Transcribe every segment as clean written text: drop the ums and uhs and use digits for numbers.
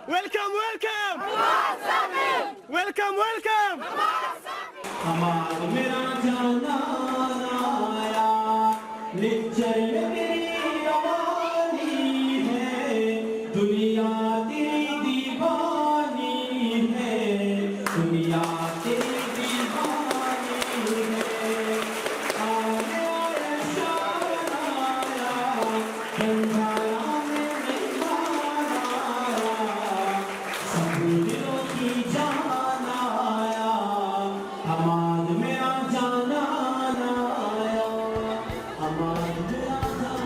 Welcome welcome welcome welcome. हमारा मेरा जाना आया निश्चय मेरी रवानी है, दुनिया तेरी दीवानी है, दुनिया तेरी दीवानी है। आने आया शान आया, बंधारा में मेहमान आया, सब दिलों की जान आया, हमाद मेरा जाना आया, हमाद मेरा जाना।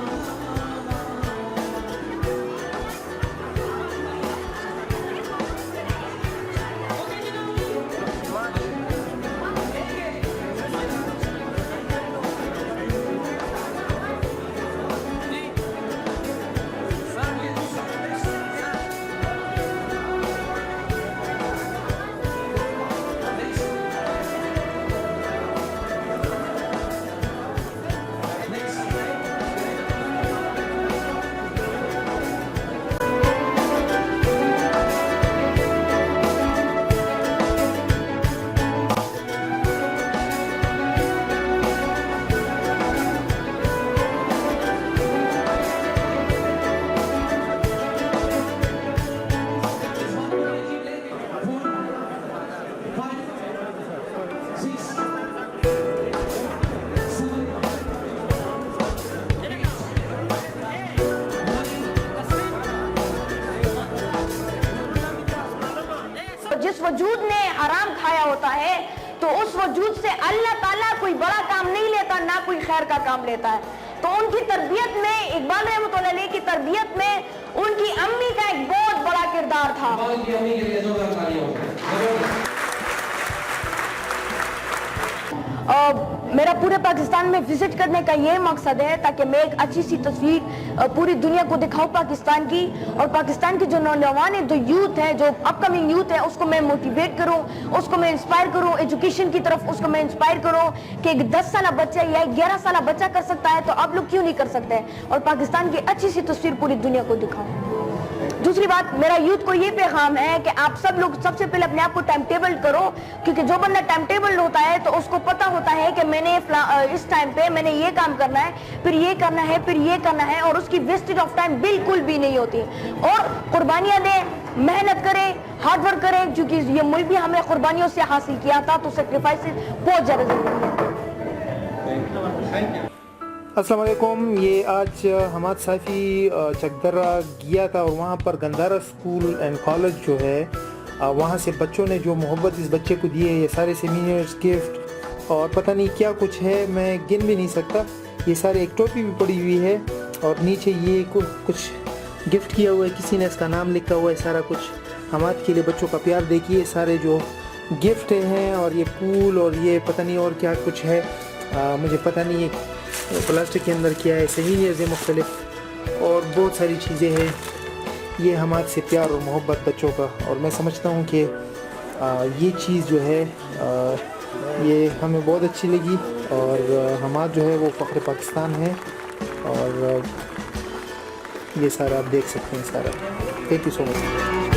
जिस वजूद ने हराम खाया होता है तो उस वजूद से अल्लाह ताला कोई बड़ा काम नहीं लेता, ना कोई खैर का काम लेता है। तो उनकी तरबियत में, इकबाल रहमतुल्लाह अलैह की तरबियत में उनकी अम्मी का एक बहुत बड़ा किरदार था। मेरा पूरे पाकिस्तान में विजिट करने का ये मकसद है ताकि मैं एक अच्छी सी तस्वीर पूरी दुनिया को दिखाऊं पाकिस्तान की, और पाकिस्तान के जो नौजवान है, जो यूथ है, जो अपकमिंग यूथ है, उसको मैं मोटिवेट करूं, उसको मैं इंस्पायर करूं, एजुकेशन की तरफ उसको मैं इंस्पायर करूं कि एक 10 साल बच्चा या 11 साल बच्चा कर सकता है तो आप लोग क्यों नहीं कर सकते, और पाकिस्तान की अच्छी सी तस्वीर पूरी दुनिया को दिखाऊं। दूसरी बात, मेरा यूथ को ये पैगाम है कि आप सब लोग सबसे पहले अपने आप को टाइम टेबल करो, क्योंकि जो बंदा टाइम टेबल होता है तो उसको पता होता है कि मैंने इस टाइम पे मैंने ये काम करना है, फिर ये करना है, फिर ये करना है, और उसकी वेस्टेज ऑफ टाइम बिल्कुल भी नहीं होती। और कुर्बानियां दें, मेहनत करें, हार्ड वर्क करें, क्योंकि ये मुल्क भी हमें कुर्बानियों से हासिल किया था, तो सेक्रीफाइस बहुत ज्यादा जरूरी है। अस्सलाम वालेकुम। ये आज हमाद साफ़ी चकदरा गया था और वहाँ पर गंदारा स्कूल एंड कॉलेज जो है वहाँ से बच्चों ने जो मोहब्बत इस बच्चे को दी है, ये सारे सेमिनार्स, गिफ्ट और पता नहीं क्या कुछ है, मैं गिन भी नहीं सकता। ये सारे, एक टोपी भी पड़ी हुई है और नीचे ये कुछ गिफ्ट किया हुआ है, किसी ने इसका नाम लिखा हुआ है, सारा कुछ हमाद के लिए। बच्चों का प्यार देखिए, सारे जो गिफ्ट हैं, और ये फूल और ये पता नहीं और क्या कुछ है, मुझे पता नहीं है प्लास्टिक के अंदर क्या है, सेमिनार्स है मुख्तलिफ और बहुत सारी चीज़ें हैं। ये हमारे से प्यार और मोहब्बत बच्चों का, और मैं समझता हूँ कि ये चीज़ जो है ये हमें बहुत अच्छी लगी, और हमाद जो है वो फ़ख्र पाकिस्तान है, और ये सारा आप देख सकते हैं सारा। Thank you so much.